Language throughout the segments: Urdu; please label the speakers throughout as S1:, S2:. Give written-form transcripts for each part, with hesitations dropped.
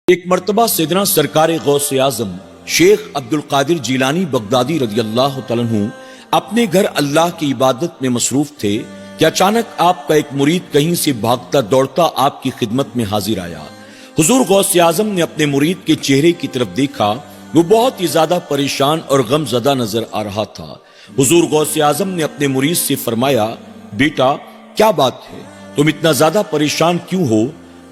S1: ایک مرتبہ سیدنا سرکار غوث اعظم شیخ عبدل قادر جیلانی بغدادی رضی اللہ تعالیٰ عنہ اپنے گھر اللہ کی عبادت میں مصروف تھے کہ اچانک آپ کا ایک مرید کہیں سے بھاگتا دوڑتا آپ کی خدمت میں حاضر آیا۔ حضور غوث اعظم نے اپنے مرید کے چہرے کی طرف دیکھا، وہ بہت ہی زیادہ پریشان اور غم زدہ نظر آ رہا تھا۔ حضور غوث اعظم نے اپنے مرید سے فرمایا، بیٹا کیا بات ہے، تم اتنا زیادہ پریشان کیوں ہو؟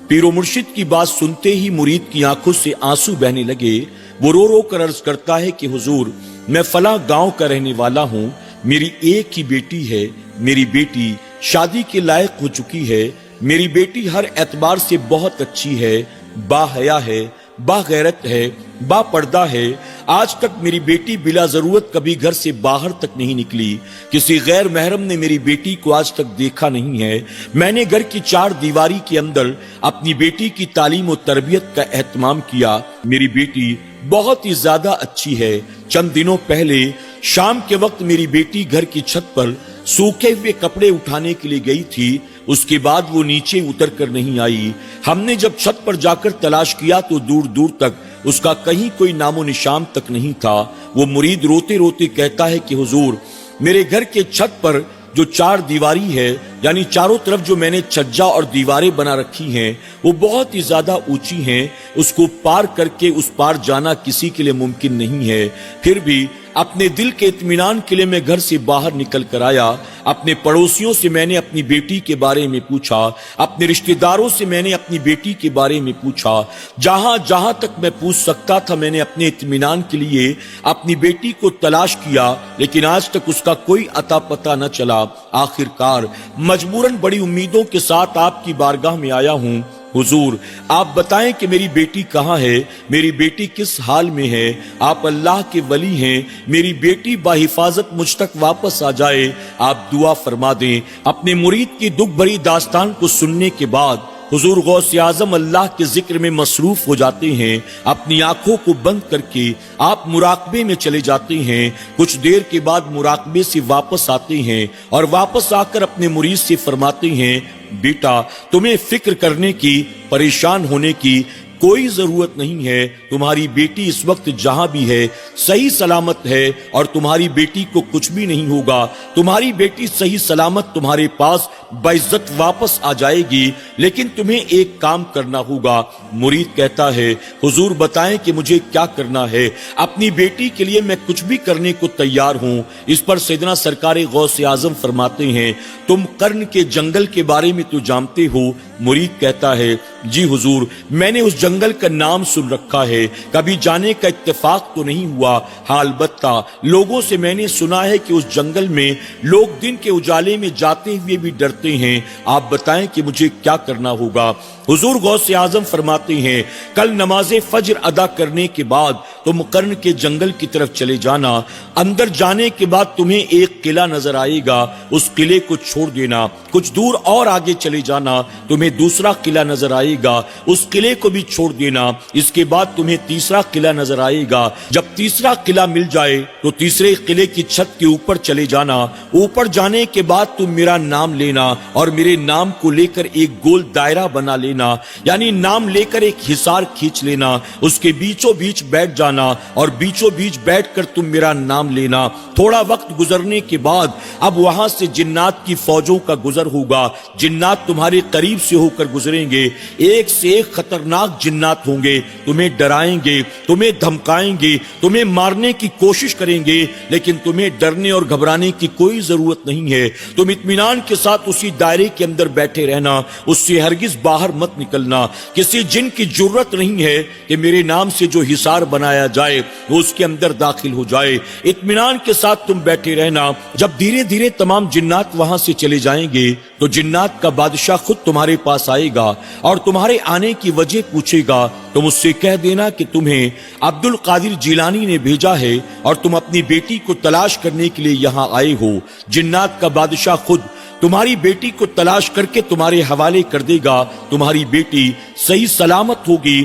S1: پیر و مرشد کی بات سنتے ہی مرید کی آنکھوں سے آنسو بہنے لگے۔ وہ رو رو کر عرض کرتا ہے کہ حضور، میں فلاں گاؤں کا رہنے والا ہوں، میری ایک ہی بیٹی ہے، میری بیٹی شادی کے لائق ہو چکی ہے، میری بیٹی ہر اعتبار سے بہت اچھی ہے، با حیا ہے، با غیرت ہے، با پردہ ہے۔ آج تک میری بیٹی بلا ضرورت کبھی گھر سے باہر تک نہیں نکلی، کسی غیر محرم نے میری بیٹی کو آج تک دیکھا نہیں ہے۔ میں نے گھر کی چار دیواری کے اندر اپنی بیٹی کی تعلیم و تربیت کا اہتمام کیا۔ میری بیٹی بہت ہی زیادہ اچھی ہے۔ چند دنوں پہلے شام کے وقت میری بیٹی گھر کی چھت پر سوکھے ہوئے کپڑے اٹھانے کے لیے گئی تھی، اس کے بعد وہ نیچے اتر کر نہیں آئی۔ ہم نے جب چھت پر جا کر تلاش کیا تو دور دور تک اس کا کہیں کوئی نام و نشان تک نہیں تھا۔ وہ مرید روتے روتے کہتا ہے کہ حضور، میرے گھر کے چھت پر جو چار دیواری ہے، یعنی چاروں طرف جو میں نے چھجا اور دیواریں بنا رکھی ہیں، وہ بہت ہی زیادہ اونچی ہیں، اس کو پار کر کے اس پار جانا کسی کے لیے ممکن نہیں ہے۔ پھر بھی اپنے دل کے اطمینان کے لیے میں گھر سے باہر نکل کر آیا۔ اپنے پڑوسیوں سے میں نے اپنی بیٹی کے بارے میں پوچھا، اپنے رشتہ داروں سے میں نے اپنی بیٹی کے بارے میں پوچھا، جہاں جہاں تک میں پوچھ سکتا تھا میں نے اپنے اطمینان کے لیے اپنی بیٹی کو تلاش کیا، لیکن آج تک اس کا کوئی اتا پتہ نہ چلا۔ آخر کار مجبوراً بڑی امیدوں کے ساتھ آپ کی بارگاہ میں آیا ہوں۔ حضور آپ بتائیں کہ میری بیٹی کہاں ہے، میری بیٹی کس حال میں ہے؟ آپ اللہ کے ولی ہیں، میری بیٹی بحفاظت مجھ تک واپس آ جائے، آپ دعا فرما دیں۔ اپنے مرید کی دکھ بھری داستان کو سننے کے بعد حضور غوث اعظم اللہ کے ذکر میں مصروف ہو جاتے ہیں۔ اپنی آنکھوں کو بند کر کے آپ مراقبے میں چلے جاتے ہیں۔ کچھ دیر کے بعد مراقبے سے واپس آتے ہیں اور واپس آ کر اپنے مرید سے فرماتے ہیں، بیٹا تمہیں فکر کرنے کی، پریشان ہونے کی کوئی ضرورت نہیں ہے۔ تمہاری بیٹی اس وقت جہاں بھی ہے صحیح سلامت ہے اور تمہاری بیٹی کو کچھ بھی نہیں ہوگا۔ تمہاری بیٹی صحیح سلامت تمہارے پاس بعزت واپس آ جائے گی، لیکن تمہیں ایک کام کرنا ہوگا۔ مرید کہتا ہے، حضور بتائیں کہ مجھے کیا کرنا ہے، اپنی بیٹی کے لیے میں کچھ بھی کرنے کو تیار ہوں۔ اس پر سیدنا سرکار غوث اعظم فرماتے ہیں، تم قرن کے جنگل کے بارے میں تو جانتے ہو؟ مرید کہتا ہے، جی حضور میں نے اس جنگل کا نام سن رکھا ہے، کبھی جانے کا اتفاق تو نہیں ہوا، ہاں البتہ لوگوں سے میں نے سنا ہے کہ اس جنگل میں لوگ دن کے اجالے میں جاتے ہوئے بھی ڈرتے ہیں۔ آپ بتائیں کہ مجھے کیا کرنا ہوگا؟ حضور غوث اعظم فرماتے ہیں، کل نماز فجر ادا کرنے کے بعد تم قرن کے جنگل کی طرف چلے جانا۔ اندر جانے کے بعد تمہیں ایک قلعہ نظر آئے گا، اس قلعے کو چھوڑ دینا۔ کچھ دور اور آگے چلے جانا، تمہیں دوسرا قلعہ نظر آئے گا، اس قلعے کو بھی چھوڑ دینا۔ اس کے بعد تمہیں تیسرا قلعہ نظر آئے گا۔ جب تیسرا قلعہ مل جائے تو تیسرے قلعے کی چھت کے اوپر چلے جانا۔ اوپر جانے کے بعد تم میرا نام لینا اور میرے نام کو لے کر ایک گول دائرہ بنا لینا، یعنی نام لے کر ایک حصار کھینچ لینا، اس کے بیچوں بیچ بیٹھ جانا اور بیچوں بیچ بیٹھ کر تم میرا نام لینا۔ تھوڑا وقت گزرنے کے بعد اب وہاں سے جنات کی فوجوں کا گزر ہوگا، جنات تمہارے قریب سے ہو کر گزریں گے، ایک سے ایک خطرناک جنات ہوں گے، تمہیں ڈرائیں گے، تمہیں دھمکائیں گے، تمہیں مارنے کی کوشش کریں گے، لیکن تمہیں ڈرنے اور گھبرانے کی کوئی ضرورت نہیں ہے۔ تم اطمینان کے ساتھ اسی دائرے کے اندر بیٹھے رہنا، اس سے ہرگز باہر مت نکلنا۔ کسی جن کی جرت نہیں ہے کہ میرے نام سے جو حصار بنایا جائے وہ اس کے اندر داخل ہو جائے۔ اطمینان کے ساتھ تم بیٹھے رہنا۔ جب دھیرے دھیرے تمام جنات وہاں سے چلے جائیں گے تو جنات کا بادشاہ خود تمہارے پاس آئے گا اور تمہارے آنے کی وجہ پوچھے گا۔ تم اس سے کہہ دینا کہ تمہیں عبد القادر جیلانی نے بھیجا ہے اور تم اپنی بیٹی کو تلاش کرنے کے لیے یہاں آئے ہو۔ جنات کا بادشاہ خود تمہاری بیٹی کو تلاش کر کے تمہارے حوالے کر دے گا۔ تمہاری بیٹی صحیح سلامت ہوگی،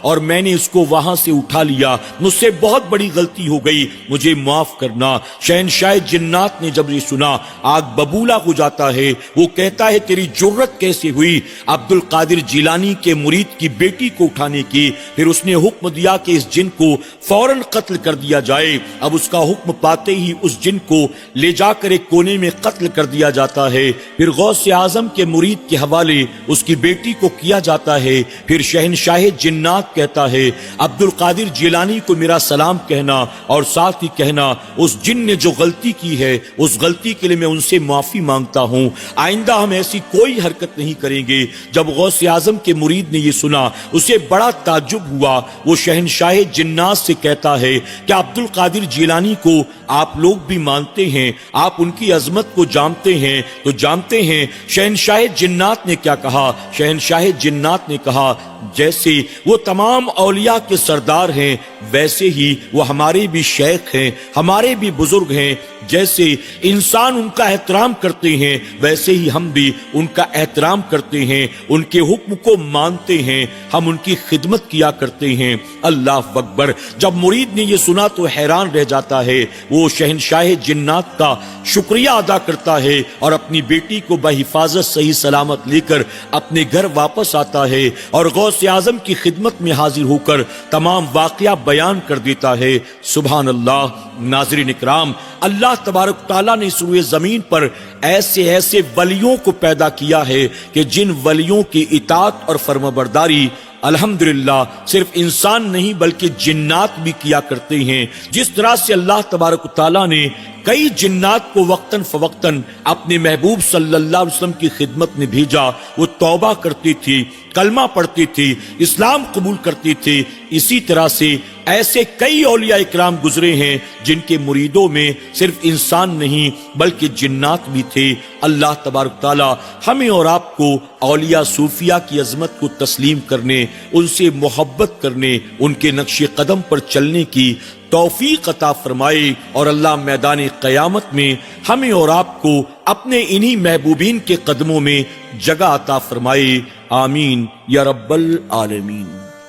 S1: اور میں نے اس کو وہاں سے اٹھا لیا، مجھ سے بہت بڑی غلطی ہو گئی، مجھے معاف کرنا۔ شہنشاہ جنات نے جب یہ سنا آگ ببولا ہو جاتا ہے، وہ کہتا ہے تیری جرت کیسے ہوئی عبد القادر جیلانی کے مرید کی بیٹی کو اٹھانے کی؟ پھر اس نے حکم دیا کہ اس جن کو فوراً قتل کر دیا جائے۔ اب اس کا حکم پاتے ہی اس جن کو لے جا کر ایک کونے میں قتل کر دیا جاتا ہے، پھر غوث اعظم کے مرید کے حوالے اس کی بیٹی کو کیا جاتا ہے۔ پھر شہنشاہ جنات کہتا ہے عبد القادر جیلانی کو میرا سلام کہنا اور ساتھ ہی کہنا اس جن نے جو غلطی کی ہے اس غلطی کے لیے میں ان سے معافی مانگتا ہوں، آئندہ ہم ایسی کوئی حرکت نہیں کریں گے۔ جب غوث اعظم کے مرید نے یہ سنا اسے بڑا تعجب ہوا، وہ شہنشاہ جنات سے کہتا ہے کہ عبد القادر جیلانی کو آپ لوگ بھی مانتے ہیں، آپ ان کی عظمت کو جانتے ہیں تو جانتے ہیں شہنشاہ جنات نے کیا کہا؟ شہنشاہ جنات نے کہا جیسے وہ تمام اولیاء کے سردار ہیں ویسے ہی وہ ہمارے بھی شیخ ہیں، ہمارے بھی بزرگ ہیں، جیسے انسان ان کا احترام کرتے ہیں ویسے ہی ہم بھی ان کا احترام کرتے ہیں، ان کے حکم کو مانتے ہیں، ہم ان کی خدمت کیا کرتے ہیں۔ اللہ اکبر۔ جب مرید نے یہ سنا تو حیران رہ جاتا ہے، وہ شہنشاہ جنات کا شکریہ ادا کرتا ہے اور اپنی بیٹی کو بحفاظت صحیح سلامت لے کر اپنے گھر واپس آتا ہے اور غوث اعظم کی خدمت میں حاضر ہو کر تمام واقعہ بیان کر دیتا ہے۔ سبحان اللہ۔ ناظرین اکرام، اللہ تبارک تعالیٰ نے سروئے زمین پر ایسے ولیوں کو پیدا کیا ہے کہ جن ولیوں کی اطاعت اور فرمانبرداری الحمدللہ صرف انسان نہیں بلکہ جنات بھی کیا کرتے ہیں۔ جس طرح سے اللہ تبارک تعالیٰ نے کئی جنات کو وقتاً فوقتاً اپنے محبوب صلی اللہ علیہ وسلم کی خدمت میں بھیجا، وہ توبہ کرتی تھی، کلمہ پڑھتی تھی، اسلام قبول کرتی تھی، اسی طرح سے ایسے کئی اولیاء اکرام گزرے ہیں جن کے مریدوں میں صرف انسان نہیں بلکہ جنات بھی تھے۔ اللہ تبارک تعالی ہمیں اور آپ کو اولیاء صوفیہ کی عظمت کو تسلیم کرنے، ان سے محبت کرنے، ان کے نقش قدم پر چلنے کی توفیق عطا فرمائے، اور اللہ میدان قیامت میں ہمیں اور آپ کو اپنے انہی محبوبین کے قدموں میں جگہ عطا فرمائے۔ آمین یا رب العالمین۔